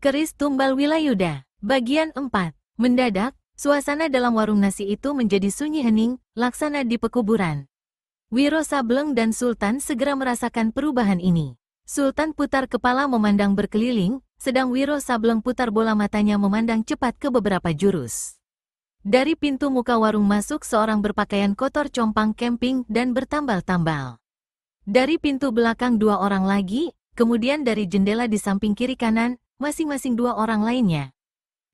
Keris Tumbal Wilayuda. Bagian 4. Mendadak, suasana dalam warung nasi itu menjadi sunyi hening, laksana di pekuburan. Wiro Sableng dan Sultan segera merasakan perubahan ini. Sultan putar kepala memandang berkeliling, sedang Wiro Sableng putar bola matanya memandang cepat ke beberapa jurus. Dari pintu muka warung masuk seorang berpakaian kotor compang camping dan bertambal-tambal. Dari pintu belakang dua orang lagi, kemudian dari jendela di samping kiri kanan, masing-masing dua orang lainnya.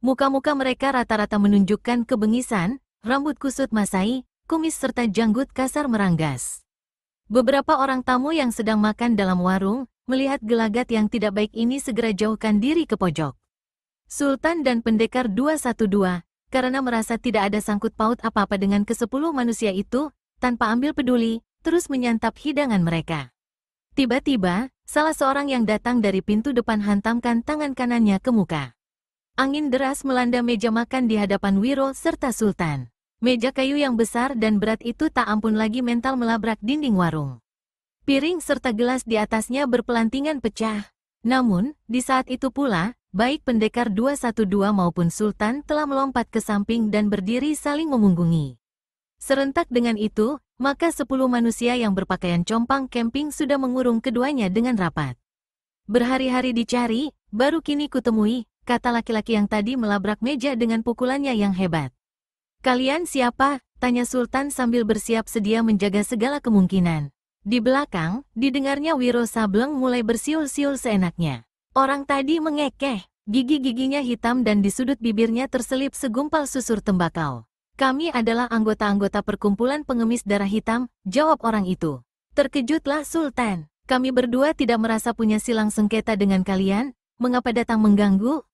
Muka-muka mereka rata-rata menunjukkan kebengisan, rambut kusut masai, kumis serta janggut kasar meranggas. Beberapa orang tamu yang sedang makan dalam warung, melihat gelagat yang tidak baik ini segera jauhkan diri ke pojok. Sultan dan pendekar 212, karena merasa tidak ada sangkut paut apa-apa dengan ke-10 manusia itu, tanpa ambil peduli, terus menyantap hidangan mereka. Tiba-tiba, salah seorang yang datang dari pintu depan hantamkan tangan kanannya ke muka. Angin deras melanda meja makan di hadapan Wiro serta Sultan. Meja kayu yang besar dan berat itu tak ampun lagi mental melabrak dinding warung. Piring serta gelas di atasnya berpelantingan pecah. Namun, di saat itu pula, baik pendekar 212 maupun Sultan telah melompat ke samping dan berdiri saling memunggungi. Serentak dengan itu, maka 10 manusia yang berpakaian compang camping sudah mengurung keduanya dengan rapat. Berhari-hari dicari, baru kini kutemui, kata laki-laki yang tadi melabrak meja dengan pukulannya yang hebat. Kalian siapa? Tanya Sultan sambil bersiap sedia menjaga segala kemungkinan. Di belakang, didengarnya Wiro Sableng mulai bersiul-siul seenaknya. Orang tadi mengekeh, gigi-giginya hitam dan di sudut bibirnya terselip segumpal susur tembakau. Kami adalah anggota-anggota perkumpulan pengemis darah hitam, jawab orang itu. Terkejutlah Sultan. Kami berdua tidak merasa punya silang sengketa dengan kalian, mengapa datang mengganggu?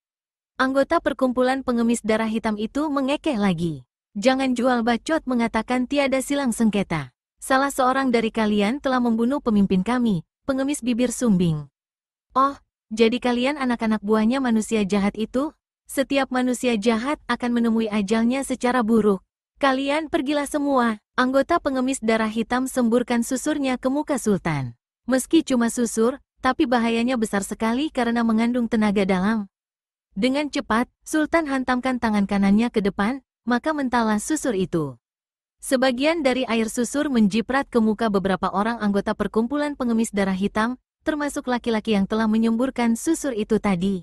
Anggota perkumpulan pengemis darah hitam itu mengekeh lagi. Jangan jual bacot mengatakan tiada silang sengketa. Salah seorang dari kalian telah membunuh pemimpin kami, pengemis bibir sumbing. Oh, jadi kalian anak-anak buahnya manusia jahat itu? Setiap manusia jahat akan menemui ajalnya secara buruk. Kalian pergilah semua. Anggota pengemis darah hitam semburkan susurnya ke muka Sultan. Meski cuma susur, tapi bahayanya besar sekali karena mengandung tenaga dalam. Dengan cepat, Sultan hantamkan tangan kanannya ke depan, maka mentallah susur itu. Sebagian dari air susur menjiprat ke muka beberapa orang anggota perkumpulan pengemis darah hitam, termasuk laki-laki yang telah menyemburkan susur itu tadi.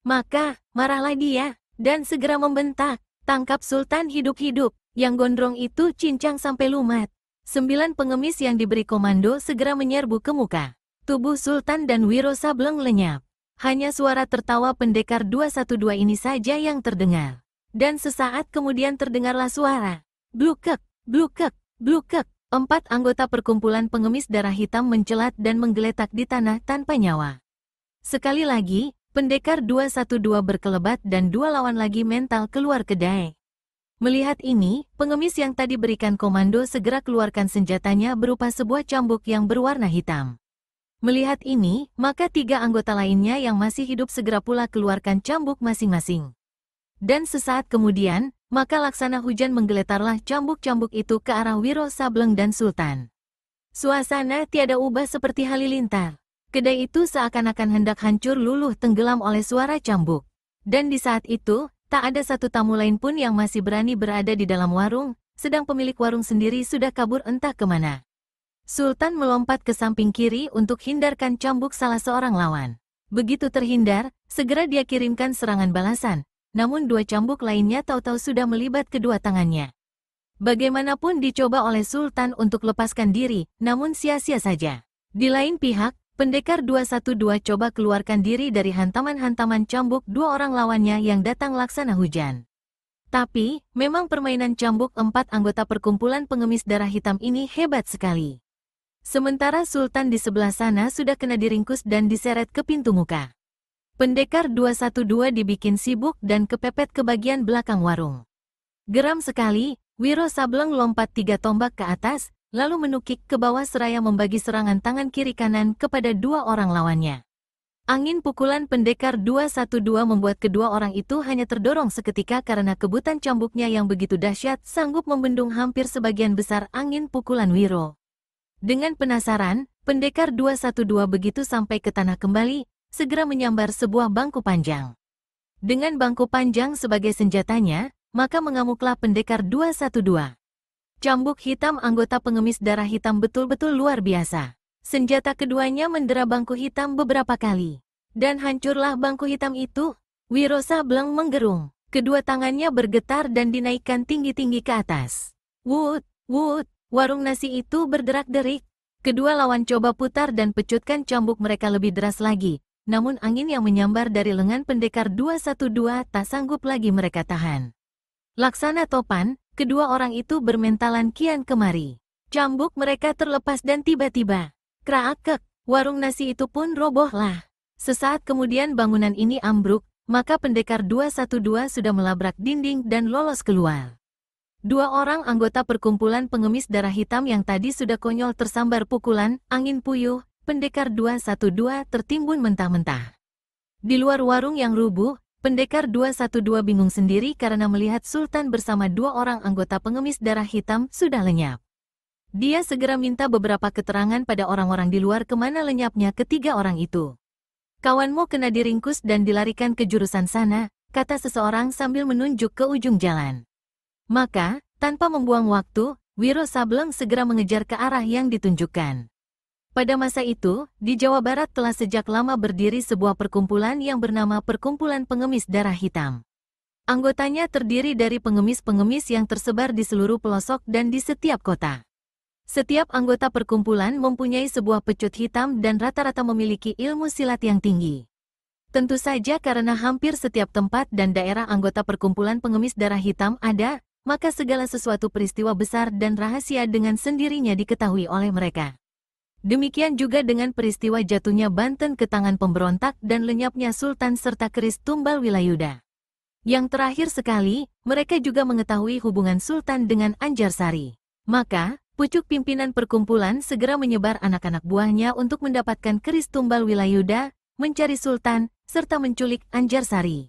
Maka, marahlah dia, dan segera membentak, tangkap Sultan hidup-hidup, yang gondrong itu cincang sampai lumat. 9 pengemis yang diberi komando segera menyerbu ke muka. Tubuh Sultan dan Wiro Sableng lenyap. Hanya suara tertawa pendekar 212 ini saja yang terdengar. Dan sesaat kemudian terdengarlah suara. Blukek, blukek, blukek. 4 anggota perkumpulan pengemis darah hitam mencelat dan menggeletak di tanah tanpa nyawa. Sekali lagi, pendekar 212 berkelebat dan 2 lawan lagi mental keluar kedai. Melihat ini, pengemis yang tadi berikan komando segera keluarkan senjatanya berupa sebuah cambuk yang berwarna hitam. Melihat ini, maka 3 anggota lainnya yang masih hidup segera pula keluarkan cambuk masing-masing. Dan sesaat kemudian, maka laksana hujan menggeletarlah cambuk-cambuk itu ke arah Wiro Sableng dan Sultan. Suasana tiada ubah seperti halilintar. Kedai itu seakan-akan hendak hancur luluh tenggelam oleh suara cambuk. Dan di saat itu, tak ada satu tamu lain pun yang masih berani berada di dalam warung, sedang pemilik warung sendiri sudah kabur entah kemana. Sultan melompat ke samping kiri untuk hindarkan cambuk salah seorang lawan. Begitu terhindar, segera dia kirimkan serangan balasan, namun 2 cambuk lainnya tahu-tahu sudah melibat kedua tangannya. Bagaimanapun dicoba oleh Sultan untuk lepaskan diri, namun sia-sia saja. Di lain pihak, pendekar 212 coba keluarkan diri dari hantaman-hantaman cambuk 2 orang lawannya yang datang laksana hujan. Tapi, memang permainan cambuk 4 anggota perkumpulan pengemis darah hitam ini hebat sekali. Sementara Sultan di sebelah sana sudah kena diringkus dan diseret ke pintu muka. Pendekar 212 dibikin sibuk dan kepepet ke bagian belakang warung. Geram sekali, Wiro Sableng lompat 3 tombak ke atas, lalu menukik ke bawah seraya membagi serangan tangan kiri kanan kepada 2 orang lawannya. Angin pukulan pendekar 212 membuat kedua orang itu hanya terdorong seketika karena kebutan cambuknya yang begitu dahsyat sanggup membendung hampir sebagian besar angin pukulan Wiro. Dengan penasaran, pendekar 212 begitu sampai ke tanah kembali, segera menyambar sebuah bangku panjang. Dengan bangku panjang sebagai senjatanya, maka mengamuklah pendekar 212. Cambuk hitam anggota pengemis darah hitam betul-betul luar biasa. Senjata keduanya mendera bangku hitam beberapa kali. Dan hancurlah bangku hitam itu. Wiro Sableng menggerung. Kedua tangannya bergetar dan dinaikkan tinggi-tinggi ke atas. Wut, wut, warung nasi itu berderak-derik. Kedua lawan coba putar dan pecutkan cambuk mereka lebih deras lagi. Namun angin yang menyambar dari lengan pendekar 212 tak sanggup lagi mereka tahan. Laksana topan, kedua orang itu bermentalan kian kemari. Cambuk mereka terlepas dan tiba-tiba, kraakek, warung nasi itu pun robohlah. Sesaat kemudian bangunan ini ambruk, maka pendekar 212 sudah melabrak dinding dan lolos keluar. Dua orang anggota perkumpulan pengemis darah hitam yang tadi sudah konyol tersambar pukulan, angin puyuh, pendekar 212 tertimbun mentah-mentah. Di luar warung yang rubuh, pendekar 212 bingung sendiri karena melihat Sultan bersama dua orang anggota pengemis darah hitam sudah lenyap. Dia segera minta beberapa keterangan pada orang-orang di luar kemana lenyapnya ketiga orang itu. Kawanmu kena diringkus dan dilarikan ke jurusan sana, kata seseorang sambil menunjuk ke ujung jalan. Maka, tanpa membuang waktu, Wiro Sableng segera mengejar ke arah yang ditunjukkan. Pada masa itu, di Jawa Barat telah sejak lama berdiri sebuah perkumpulan yang bernama Perkumpulan Pengemis Darah Hitam. Anggotanya terdiri dari pengemis-pengemis yang tersebar di seluruh pelosok dan di setiap kota. Setiap anggota perkumpulan mempunyai sebuah pecut hitam dan rata-rata memiliki ilmu silat yang tinggi. Tentu saja karena hampir setiap tempat dan daerah anggota Perkumpulan Pengemis Darah Hitam ada, maka segala sesuatu peristiwa besar dan rahasia dengan sendirinya diketahui oleh mereka. Demikian juga dengan peristiwa jatuhnya Banten ke tangan pemberontak dan lenyapnya Sultan serta keris tumbal Wilayuda. Yang terakhir sekali, mereka juga mengetahui hubungan Sultan dengan Anjarsari. Maka, pucuk pimpinan perkumpulan segera menyebar anak-anak buahnya untuk mendapatkan keris tumbal Wilayuda, mencari Sultan, serta menculik Anjarsari.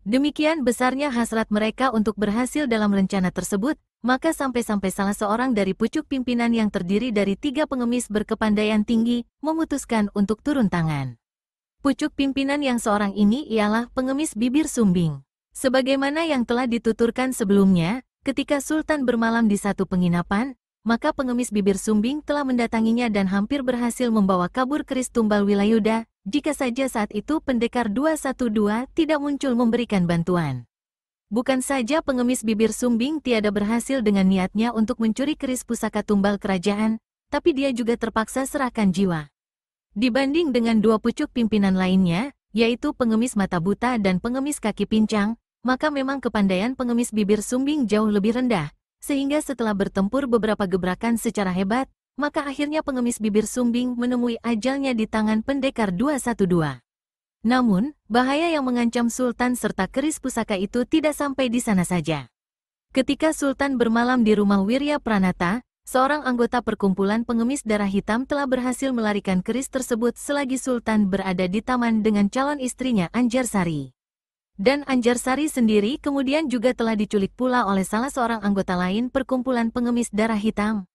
Demikian besarnya hasrat mereka untuk berhasil dalam rencana tersebut, maka sampai-sampai salah seorang dari pucuk pimpinan yang terdiri dari 3 pengemis berkepandaian tinggi, memutuskan untuk turun tangan. Pucuk pimpinan yang seorang ini ialah pengemis bibir sumbing. Sebagaimana yang telah dituturkan sebelumnya, ketika Sultan bermalam di satu penginapan, maka pengemis bibir sumbing telah mendatanginya dan hampir berhasil membawa kabur keris tumbal Wilayuda, jika saja saat itu pendekar 212 tidak muncul memberikan bantuan. Bukan saja pengemis bibir sumbing tiada berhasil dengan niatnya untuk mencuri keris pusaka tumbal kerajaan, tapi dia juga terpaksa serahkan jiwa. Dibanding dengan dua pucuk pimpinan lainnya, yaitu pengemis mata buta dan pengemis kaki pincang, maka memang kepandaian pengemis bibir sumbing jauh lebih rendah, sehingga setelah bertempur beberapa gebrakan secara hebat, maka akhirnya pengemis bibir sumbing menemui ajalnya di tangan pendekar 212. Namun, bahaya yang mengancam Sultan serta keris pusaka itu tidak sampai di sana saja. Ketika Sultan bermalam di rumah Wirya Pranata, seorang anggota perkumpulan pengemis darah hitam telah berhasil melarikan keris tersebut selagi Sultan berada di taman dengan calon istrinya Anjarsari. Dan Anjarsari sendiri kemudian juga telah diculik pula oleh salah seorang anggota lain perkumpulan pengemis darah hitam.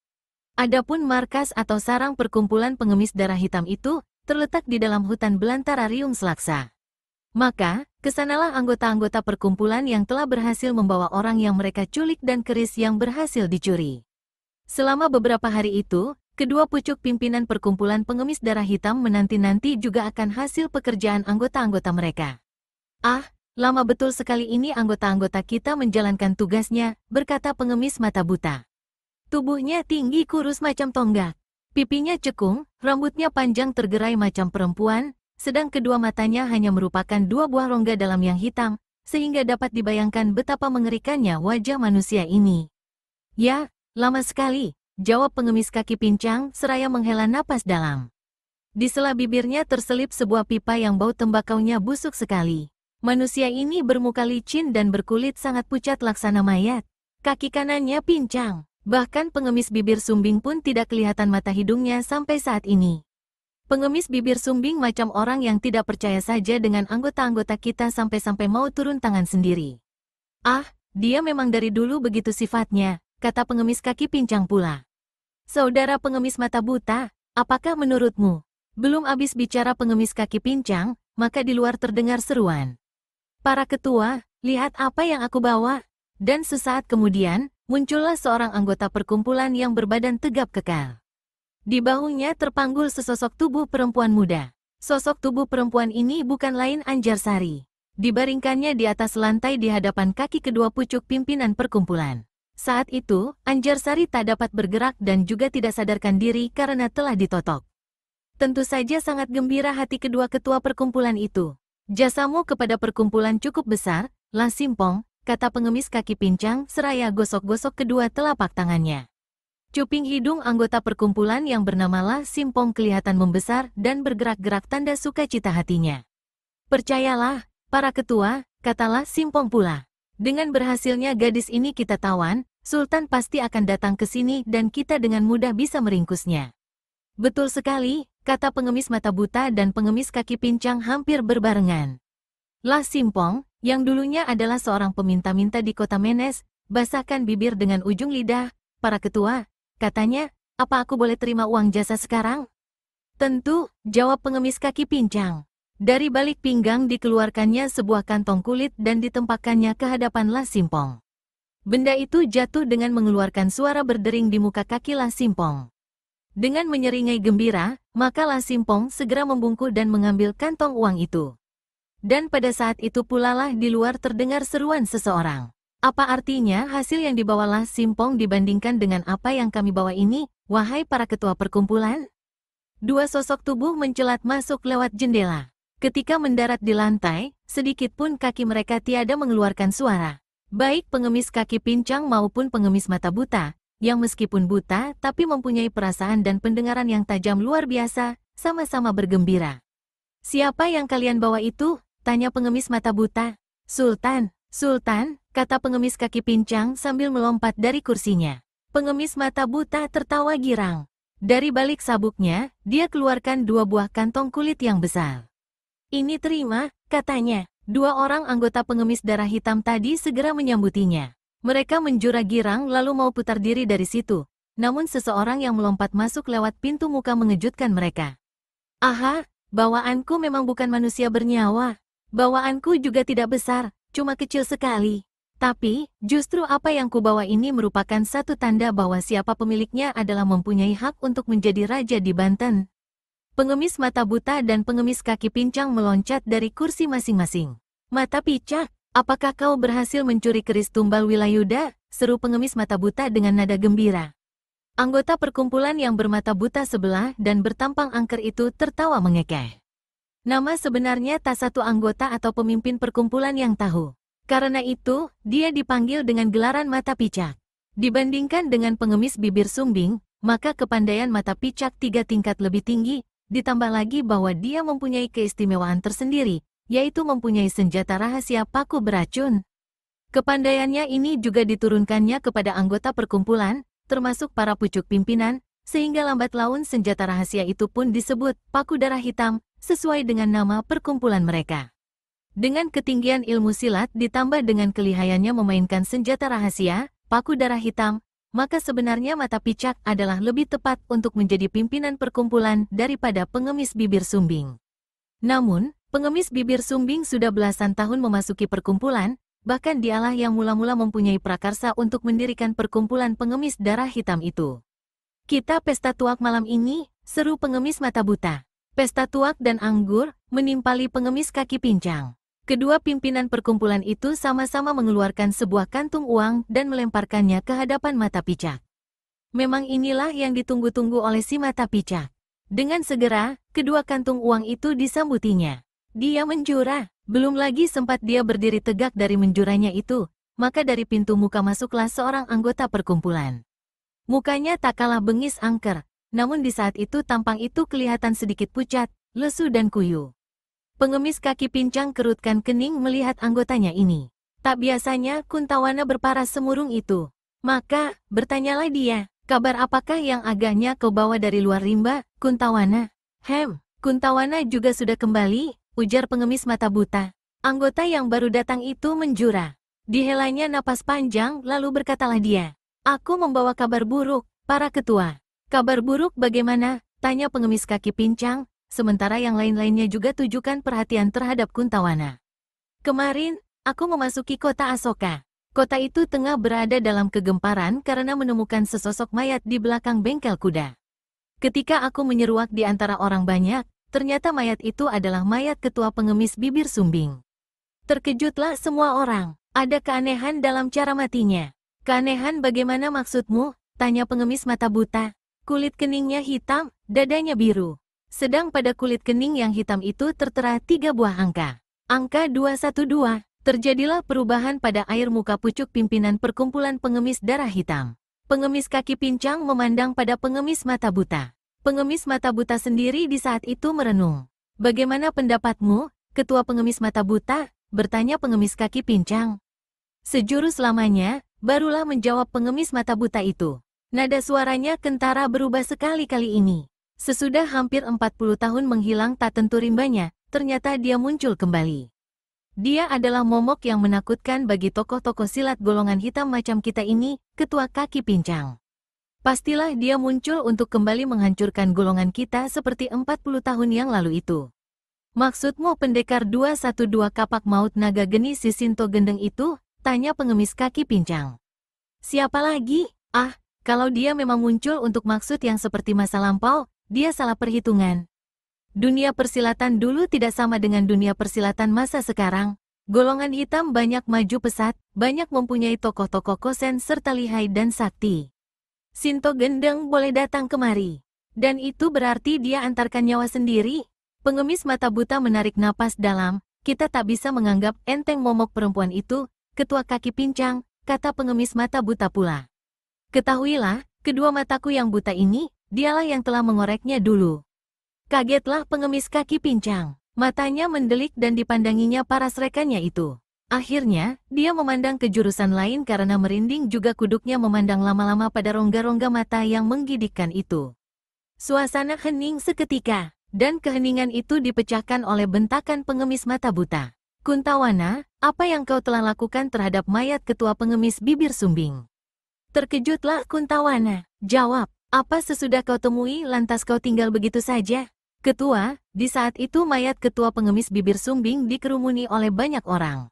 Adapun markas atau sarang perkumpulan pengemis darah hitam itu terletak di dalam hutan belantara Riung Selaksa. Maka, kesanalah anggota-anggota perkumpulan yang telah berhasil membawa orang yang mereka culik dan keris yang berhasil dicuri. Selama beberapa hari itu, kedua pucuk pimpinan perkumpulan pengemis darah hitam menanti-nanti juga akan hasil pekerjaan anggota-anggota mereka. Ah, lama betul sekali ini anggota-anggota kita menjalankan tugasnya, berkata pengemis mata buta. Tubuhnya tinggi kurus macam tonggak. Pipinya cekung, rambutnya panjang tergerai macam perempuan, sedang kedua matanya hanya merupakan 2 buah rongga dalam yang hitam, sehingga dapat dibayangkan betapa mengerikannya wajah manusia ini. Ya, lama sekali, jawab pengemis kaki pincang seraya menghela napas dalam. Di sela bibirnya terselip sebuah pipa yang bau tembakaunya busuk sekali. Manusia ini bermuka licin dan berkulit sangat pucat laksana mayat. Kaki kanannya pincang. Bahkan pengemis bibir sumbing pun tidak kelihatan mata hidungnya sampai saat ini. Pengemis bibir sumbing macam orang yang tidak percaya saja dengan anggota-anggota kita sampai-sampai mau turun tangan sendiri. Ah, dia memang dari dulu begitu sifatnya, kata pengemis kaki pincang pula. Saudara pengemis mata buta, apakah menurutmu? Belum habis bicara pengemis kaki pincang, maka di luar terdengar seruan. Para ketua, lihat apa yang aku bawa. Dan sesaat kemudian, muncullah seorang anggota perkumpulan yang berbadan tegap kekal. Di bahunya terpanggul sesosok tubuh perempuan muda. Sosok tubuh perempuan ini bukan lain Anjarsari. Dibaringkannya di atas lantai di hadapan kaki kedua pucuk pimpinan perkumpulan. Saat itu, Anjarsari tak dapat bergerak dan juga tidak sadarkan diri karena telah ditotok. Tentu saja sangat gembira hati kedua ketua perkumpulan itu. Jasamu kepada perkumpulan cukup besar, La Simpong, kata pengemis kaki pincang seraya gosok-gosok kedua telapak tangannya. Cuping hidung anggota perkumpulan yang bernama La Simpong kelihatan membesar dan bergerak-gerak tanda sukacita hatinya. Percayalah, para ketua, kata La Simpong pula. Dengan berhasilnya gadis ini kita tawan, Sultan pasti akan datang ke sini dan kita dengan mudah bisa meringkusnya. Betul sekali, kata pengemis mata buta dan pengemis kaki pincang hampir berbarengan. La Simpong, yang dulunya adalah seorang peminta-minta di kota Menes, basahkan bibir dengan ujung lidah. Para ketua, katanya, apa aku boleh terima uang jasa sekarang? Tentu, jawab pengemis kaki pincang. Dari balik pinggang dikeluarkannya sebuah kantong kulit dan ditempatkannya ke hadapan La Simpong. Benda itu jatuh dengan mengeluarkan suara berdering di muka kaki La Simpong. Dengan menyeringai gembira, maka La Simpong segera membungkuk dan mengambil kantong uang itu. Dan pada saat itu pula lah di luar terdengar seruan seseorang. Apa artinya hasil yang dibawa La Simpong dibandingkan dengan apa yang kami bawa ini, wahai para ketua perkumpulan? Dua sosok tubuh mencelat masuk lewat jendela. Ketika mendarat di lantai, sedikit pun kaki mereka tiada mengeluarkan suara. Baik pengemis kaki pincang maupun pengemis mata buta, yang meskipun buta tapi mempunyai perasaan dan pendengaran yang tajam luar biasa, sama-sama bergembira. Siapa yang kalian bawa itu? Tanya pengemis mata buta. Sultan, Sultan, kata pengemis kaki pincang sambil melompat dari kursinya. Pengemis mata buta tertawa girang. Dari balik sabuknya, dia keluarkan dua buah kantong kulit yang besar. Ini terima, katanya. Dua orang anggota pengemis darah hitam tadi segera menyambutinya. Mereka menjura girang lalu mau putar diri dari situ. Namun seseorang yang melompat masuk lewat pintu muka mengejutkan mereka. Aha, bawaanku memang bukan manusia bernyawa. Bawaanku juga tidak besar, cuma kecil sekali. Tapi, justru apa yang kubawa ini merupakan satu tanda bahwa siapa pemiliknya adalah mempunyai hak untuk menjadi raja di Banten. Pengemis mata buta dan pengemis kaki pincang meloncat dari kursi masing-masing. Mata picak, apakah kau berhasil mencuri keris tumbal Wilayuda? Seru pengemis mata buta dengan nada gembira. Anggota perkumpulan yang bermata buta sebelah dan bertampang angker itu tertawa mengekeh. Nama sebenarnya tak satu anggota atau pemimpin perkumpulan yang tahu. Karena itu, dia dipanggil dengan gelaran mata picak. Dibandingkan dengan pengemis bibir sumbing, maka kepandaian mata picak 3 tingkat lebih tinggi. Ditambah lagi bahwa dia mempunyai keistimewaan tersendiri, yaitu mempunyai senjata rahasia paku beracun. Kepandaiannya ini juga diturunkannya kepada anggota perkumpulan, termasuk para pucuk pimpinan, sehingga lambat laun senjata rahasia itu pun disebut paku darah hitam, sesuai dengan nama perkumpulan mereka. Dengan ketinggian ilmu silat ditambah dengan kelihayannya memainkan senjata rahasia, paku darah hitam, maka sebenarnya mata picak adalah lebih tepat untuk menjadi pimpinan perkumpulan daripada pengemis bibir sumbing. Namun, pengemis bibir sumbing sudah belasan tahun memasuki perkumpulan, bahkan dialah yang mula-mula mempunyai prakarsa untuk mendirikan perkumpulan pengemis darah hitam itu. Kita pesta tuak malam ini, seru pengemis mata buta. Pesta tuak dan anggur, menimpali pengemis kaki pincang. Kedua pimpinan perkumpulan itu sama-sama mengeluarkan sebuah kantung uang dan melemparkannya ke hadapan mata picak. Memang inilah yang ditunggu-tunggu oleh si mata picak. Dengan segera, kedua kantung uang itu disambutinya. Dia menjura, belum lagi sempat dia berdiri tegak dari menjuranya itu, maka dari pintu muka masuklah seorang anggota perkumpulan. Mukanya tak kalah bengis angker, namun di saat itu tampang itu kelihatan sedikit pucat, lesu dan kuyu. Pengemis kaki pincang kerutkan kening melihat anggotanya ini. Tak biasanya Kuntawana berparas semurung itu. Maka, bertanyalah dia, kabar apakah yang agaknya kau bawa dari luar rimba, Kuntawana? Kuntawana juga sudah kembali, ujar pengemis mata buta. Anggota yang baru datang itu menjura. Dihelanya napas panjang lalu berkatalah dia. Aku membawa kabar buruk, para ketua. Kabar buruk bagaimana? Tanya pengemis kaki pincang. Sementara yang lain-lainnya juga tujukan perhatian terhadap Kuntawana. Kemarin, aku memasuki kota Asoka. Kota itu tengah berada dalam kegemparan karena menemukan sesosok mayat di belakang bengkel kuda. Ketika aku menyeruak di antara orang banyak, ternyata mayat itu adalah mayat ketua pengemis bibir sumbing. Terkejutlah semua orang. Ada keanehan dalam cara matinya. Keanehan bagaimana maksudmu? Tanya pengemis mata buta. Kulit keningnya hitam, dadanya biru. Sedang pada kulit kening yang hitam itu tertera 3 buah angka. Angka 212. Terjadilah perubahan pada air muka pucuk pimpinan perkumpulan pengemis darah hitam. Pengemis kaki pincang memandang pada pengemis mata buta. Pengemis mata buta sendiri di saat itu merenung. Bagaimana pendapatmu, ketua pengemis mata buta? Bertanya pengemis kaki pincang. Sejurus lamanya, barulah menjawab pengemis mata buta itu. Nada suaranya kentara berubah sekali kali ini. Sesudah hampir 40 tahun menghilang tak tentu rimbanya, ternyata dia muncul kembali. Dia adalah momok yang menakutkan bagi tokoh-tokoh silat golongan hitam macam kita ini, ketua kaki pincang. Pastilah dia muncul untuk kembali menghancurkan golongan kita seperti 40 tahun yang lalu itu. Maksudmu pendekar 212 kapak maut naga geni si Sinto Gendeng itu? Tanya pengemis kaki pincang. Siapa lagi? Ah, kalau dia memang muncul untuk maksud yang seperti masa lampau, dia salah perhitungan. Dunia persilatan dulu tidak sama dengan dunia persilatan masa sekarang. Golongan hitam banyak maju pesat, banyak mempunyai tokoh-tokoh kosen serta lihai dan sakti. Sinto Gendeng boleh datang kemari. Dan itu berarti dia antarkan nyawa sendiri? Pengemis mata buta menarik napas dalam. Kita tak bisa menganggap enteng momok perempuan itu, ketua kaki pincang, kata pengemis mata buta pula. Ketahuilah, kedua mataku yang buta ini, dialah yang telah mengoreknya dulu. Kagetlah pengemis kaki pincang. Matanya mendelik dan dipandanginya paras rekannya itu. Akhirnya, dia memandang ke jurusan lain karena merinding juga kuduknya memandang lama-lama pada rongga-rongga mata yang menggigitkan itu. Suasana hening seketika, dan keheningan itu dipecahkan oleh bentakan pengemis mata buta. Kuntawana, apa yang kau telah lakukan terhadap mayat ketua pengemis bibir sumbing? Terkejutlah Kuntawana. Jawab, apa sesudah kau temui lantas kau tinggal begitu saja? Ketua, di saat itu mayat ketua pengemis bibir sumbing dikerumuni oleh banyak orang.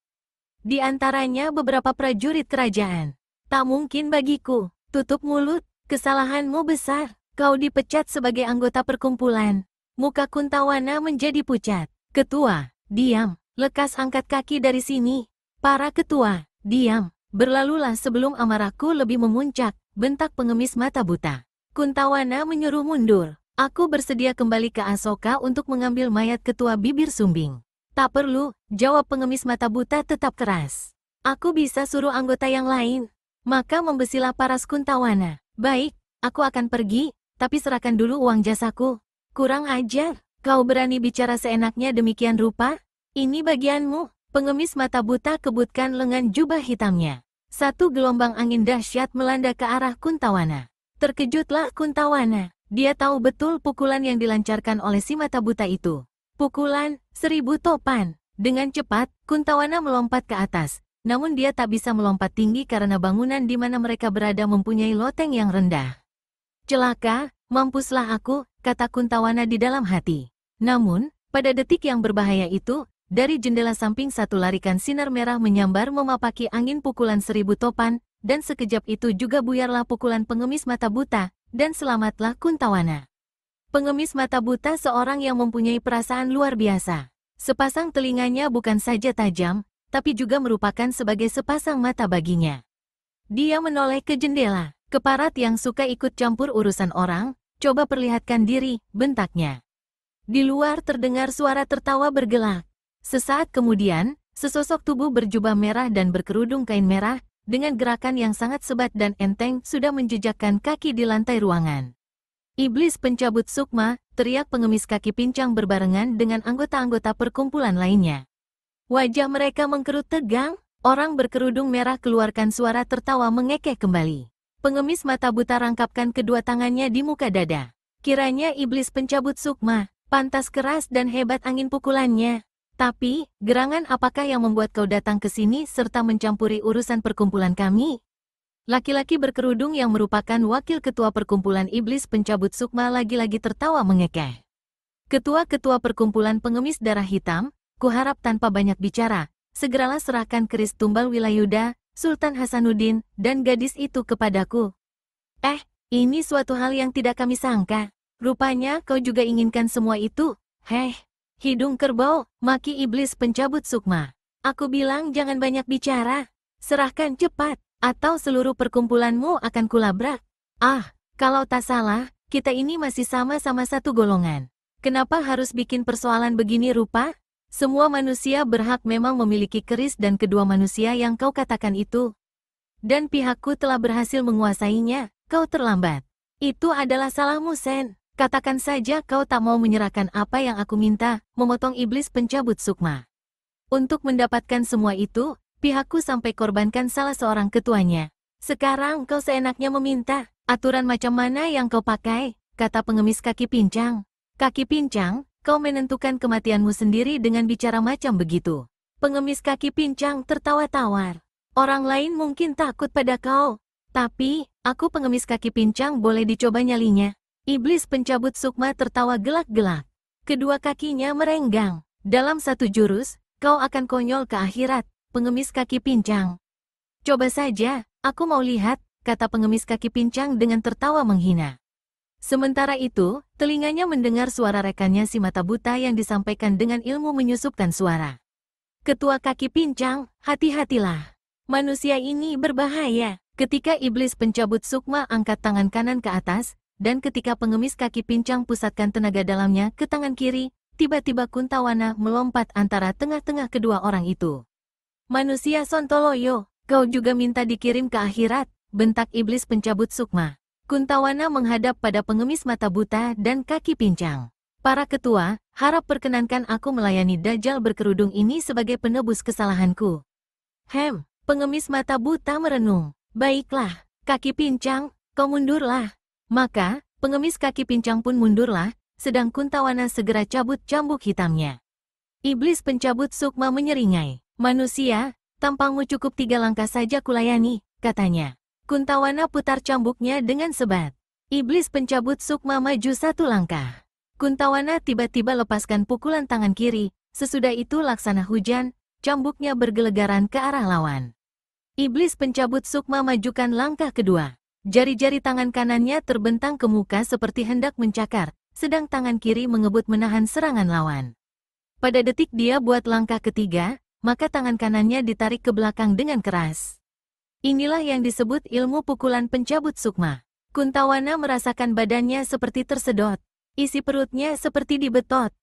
Di antaranya beberapa prajurit kerajaan. Tak mungkin bagiku. Tutup mulut, kesalahanmu besar. Kau dipecat sebagai anggota perkumpulan. Muka Kuntawana menjadi pucat. Ketua, diam. Lekas angkat kaki dari sini. Para ketua, diam. Berlalulah sebelum amarahku lebih memuncak, bentak pengemis mata buta. Kuntawana menyuruh mundur. Aku bersedia kembali ke Asoka untuk mengambil mayat ketua bibir sumbing. Tak perlu, jawab pengemis mata buta tetap keras. Aku bisa suruh anggota yang lain. Maka membesilah paras Kuntawana. Baik, aku akan pergi, tapi serahkan dulu uang jasaku. Kurang ajar, kau berani bicara seenaknya demikian rupa? Ini bagianmu. Pengemis mata buta kebutkan lengan jubah hitamnya. Satu gelombang angin dahsyat melanda ke arah Kuntawana. Terkejutlah Kuntawana. Dia tahu betul pukulan yang dilancarkan oleh si mata buta itu. Pukulan 1000 topan. Dengan cepat, Kuntawana melompat ke atas. Namun dia tak bisa melompat tinggi karena bangunan di mana mereka berada mempunyai loteng yang rendah. Celaka, mampuslah aku, kata Kuntawana di dalam hati. Namun, pada detik yang berbahaya itu, dari jendela samping satu larikan sinar merah menyambar memapaki angin pukulan 1000 topan, dan sekejap itu juga buyarlah pukulan pengemis mata buta, dan selamatlah Kuntawana. Pengemis mata buta seorang yang mempunyai perasaan luar biasa. Sepasang telinganya bukan saja tajam, tapi juga merupakan sebagai sepasang mata baginya. Dia menoleh ke jendela. Keparat yang suka ikut campur urusan orang, coba perlihatkan diri, bentaknya. Di luar terdengar suara tertawa bergelak. Sesaat kemudian, sesosok tubuh berjubah merah dan berkerudung kain merah, dengan gerakan yang sangat sebat dan enteng sudah menjejakkan kaki di lantai ruangan. Iblis pencabut sukma, teriak pengemis kaki pincang berbarengan dengan anggota-anggota perkumpulan lainnya. Wajah mereka mengkerut tegang, orang berkerudung merah keluarkan suara tertawa mengekeh kembali. Pengemis mata buta rangkapkan kedua tangannya di muka dada. Kiranya iblis pencabut sukma, pantas keras dan hebat angin pukulannya. Tapi, gerangan apakah yang membuat kau datang ke sini serta mencampuri urusan perkumpulan kami? Laki-laki berkerudung yang merupakan wakil ketua perkumpulan iblis pencabut sukma lagi-lagi tertawa mengekeh. Ketua-ketua perkumpulan pengemis darah hitam, kuharap tanpa banyak bicara, segeralah serahkan keris tumbal Wilayuda, Sultan Hasanuddin, dan gadis itu kepadaku. Ini suatu hal yang tidak kami sangka. Rupanya kau juga inginkan semua itu. Heh, hidung kerbau, maki iblis pencabut sukma. Aku bilang jangan banyak bicara. Serahkan cepat, atau seluruh perkumpulanmu akan kulabrak. Kalau tak salah, kita ini masih sama-sama satu golongan. Kenapa harus bikin persoalan begini rupa? Semua manusia berhak memang memiliki keris dan kedua manusia yang kau katakan itu. Dan pihakku telah berhasil menguasainya, kau terlambat. Itu adalah salahmu, Sen. Katakan saja kau tak mau menyerahkan apa yang aku minta, memotong iblis pencabut sukma. Untuk mendapatkan semua itu, pihakku sampai korbankan salah seorang ketuanya. Sekarang kau seenaknya meminta, aturan macam mana yang kau pakai, kata pengemis kaki pincang. Kaki pincang, kau menentukan kematianmu sendiri dengan bicara macam begitu. Pengemis kaki pincang tertawa tawar. Orang lain mungkin takut pada kau. Tapi, aku pengemis kaki pincang boleh dicoba nyalinya. Iblis pencabut sukma tertawa gelak-gelak. Kedua kakinya merenggang. Dalam satu jurus, kau akan konyol ke akhirat, pengemis kaki pincang. Coba saja, aku mau lihat, kata pengemis kaki pincang dengan tertawa menghina. Sementara itu, telinganya mendengar suara rekannya si mata buta yang disampaikan dengan ilmu menyusupkan suara. Ketua kaki pincang, hati-hatilah. Manusia ini berbahaya. Ketika iblis pencabut sukma angkat tangan kanan ke atas, dan ketika pengemis kaki pincang pusatkan tenaga dalamnya ke tangan kiri, tiba-tiba Kuntawana melompat antara tengah-tengah kedua orang itu. Manusia Sontoloyo, kau juga minta dikirim ke akhirat, bentak iblis pencabut sukma. Kuntawana menghadap pada pengemis mata buta dan kaki pincang. Para ketua, harap perkenankan aku melayani Dajjal berkerudung ini sebagai penebus kesalahanku. Pengemis mata buta merenung. Baiklah, kaki pincang, kau mundurlah. Maka, pengemis kaki pincang pun mundurlah, sedang Kuntawana segera cabut cambuk hitamnya. Iblis pencabut sukma menyeringai. Manusia, tampangmu cukup 3 langkah saja kulayani, katanya. Kuntawana putar cambuknya dengan sebat. Iblis pencabut sukma maju 1 langkah. Kuntawana tiba-tiba lepaskan pukulan tangan kiri, sesudah itu laksana hujan, cambuknya bergelegaran ke arah lawan. Iblis pencabut sukma majukan langkah kedua. Jari-jari tangan kanannya terbentang ke muka seperti hendak mencakar, sedang tangan kiri mengebut menahan serangan lawan. Pada detik dia buat langkah ketiga, maka tangan kanannya ditarik ke belakang dengan keras. Inilah yang disebut ilmu pukulan pencabut sukma. Kuntawana merasakan badannya seperti tersedot. Isi perutnya seperti dibetot.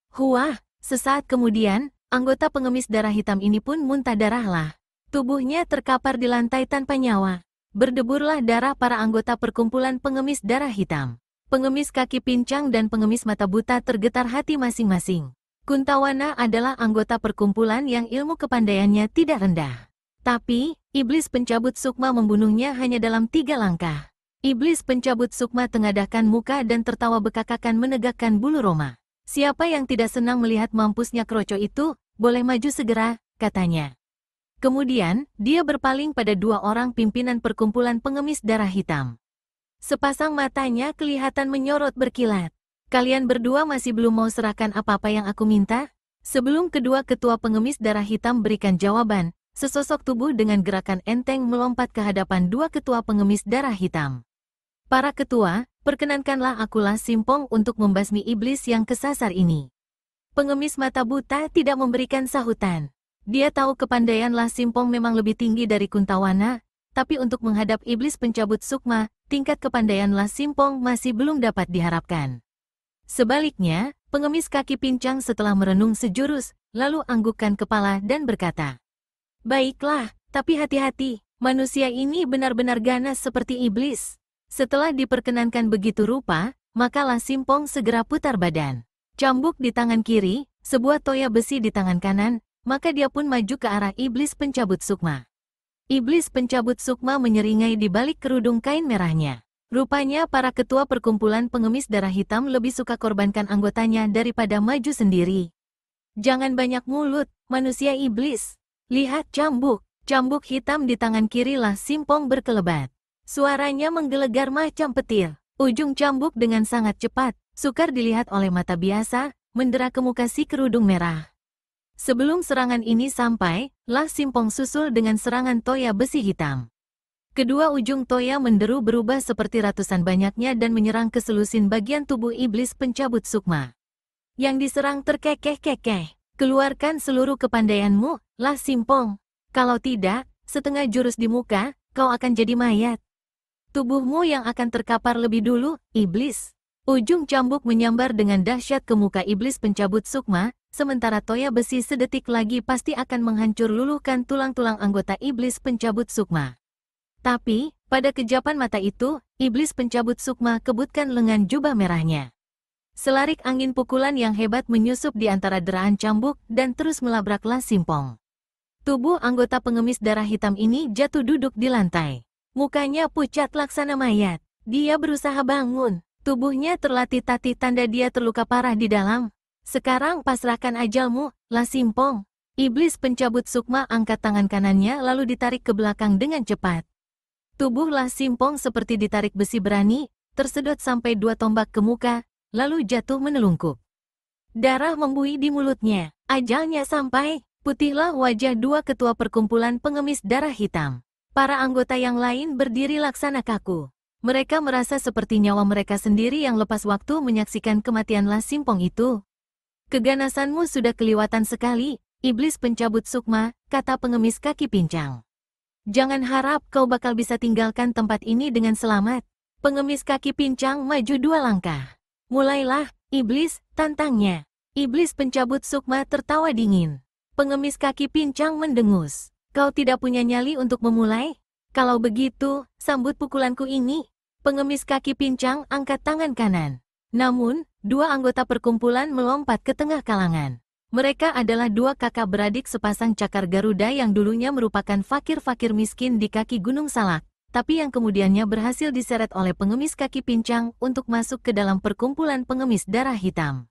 Sesaat kemudian, anggota pengemis darah hitam ini pun muntah darahlah. Tubuhnya terkapar di lantai tanpa nyawa. Berdeburlah darah para anggota perkumpulan pengemis darah hitam. Pengemis kaki pincang dan pengemis mata buta tergetar hati masing-masing. Kuntawana adalah anggota perkumpulan yang ilmu kepandaiannya tidak rendah. Tapi, iblis pencabut sukma membunuhnya hanya dalam 3 langkah. Iblis pencabut sukma tengadahkan muka dan tertawa bekakakan menegakkan bulu roma. Siapa yang tidak senang melihat mampusnya kroco itu, boleh maju segera, katanya. Kemudian, dia berpaling pada 2 orang pimpinan perkumpulan pengemis darah hitam. Sepasang matanya kelihatan menyorot berkilat. Kalian berdua masih belum mau serahkan apa-apa yang aku minta? Sebelum kedua ketua pengemis darah hitam berikan jawaban, sesosok tubuh dengan gerakan enteng melompat ke hadapan 2 ketua pengemis darah hitam. Para ketua, perkenankanlah akulah Simpong untuk membasmi iblis yang kesasar ini. Pengemis mata buta tidak memberikan sahutan. Dia tahu kepandaian Lah Simpong memang lebih tinggi dari Kuntawana, tapi untuk menghadap iblis pencabut sukma, tingkat kepandaian Lah Simpong masih belum dapat diharapkan. Sebaliknya, pengemis kaki pincang setelah merenung sejurus, lalu anggukkan kepala dan berkata, "Baiklah, tapi hati-hati, manusia ini benar-benar ganas seperti iblis." Setelah diperkenankan begitu rupa, maka Lah Simpong segera putar badan. Cambuk di tangan kiri, sebuah toya besi di tangan kanan, maka dia pun maju ke arah iblis pencabut sukma. Iblis pencabut sukma menyeringai di balik kerudung kain merahnya. Rupanya para ketua perkumpulan pengemis darah hitam lebih suka korbankan anggotanya daripada maju sendiri. Jangan banyak mulut, manusia iblis. Lihat cambuk. Cambuk hitam di tangan kiri Lah Simpong berkelebat. Suaranya menggelegar macam petir. Ujung cambuk dengan sangat cepat, sukar dilihat oleh mata biasa, mendera ke muka si kerudung merah. Sebelum serangan ini sampai, Lah Simpong susul dengan serangan toya besi hitam. Kedua ujung toya menderu berubah seperti ratusan banyaknya dan menyerang ke selusin bagian tubuh iblis pencabut sukma. Yang diserang terkekeh-kekeh. Keluarkan seluruh kepandaianmu, Lah Simpong. Kalau tidak, setengah jurus di muka, kau akan jadi mayat. Tubuhmu yang akan terkapar lebih dulu, iblis. Ujung cambuk menyambar dengan dahsyat ke muka iblis pencabut sukma, sementara toya besi sedetik lagi pasti akan menghancur luluhkan tulang-tulang anggota iblis pencabut sukma. Tapi, pada kejapan mata itu, iblis pencabut sukma kebutkan lengan jubah merahnya. Selarik angin pukulan yang hebat menyusup di antara deraan cambuk dan terus melabrak Lah Simpong. Tubuh anggota pengemis darah hitam ini jatuh duduk di lantai. Mukanya pucat laksana mayat. Dia berusaha bangun. Tubuhnya terlatih-tatih tanda dia terluka parah di dalam. Sekarang pasrahkan ajalmu, Lah Simpong. Iblis pencabut sukma angkat tangan kanannya lalu ditarik ke belakang dengan cepat. Tubuh Lah Simpong seperti ditarik besi berani, tersedot sampai 2 tombak ke muka, lalu jatuh menelungkup. Darah membuih di mulutnya. Ajalnya sampai. Putihlah wajah 2 ketua perkumpulan pengemis darah hitam. Para anggota yang lain berdiri laksana kaku. Mereka merasa seperti nyawa mereka sendiri yang lepas waktu menyaksikan kematian Lah Simpong itu. Keganasanmu sudah kelewatan sekali, iblis pencabut sukma, kata pengemis kaki pincang. Jangan harap kau bakal bisa tinggalkan tempat ini dengan selamat. Pengemis kaki pincang maju 2 langkah. Mulailah, iblis, tantangnya. Iblis pencabut sukma tertawa dingin. Pengemis kaki pincang mendengus. Kau tidak punya nyali untuk memulai? Kalau begitu, sambut pukulanku ini. Pengemis kaki pincang angkat tangan kanan. Namun, 2 anggota perkumpulan melompat ke tengah kalangan. Mereka adalah 2 kakak beradik sepasang cakar Garuda yang dulunya merupakan fakir-fakir miskin di kaki Gunung Salak, tapi yang kemudiannya berhasil diseret oleh pengemis kaki pincang untuk masuk ke dalam perkumpulan pengemis darah hitam.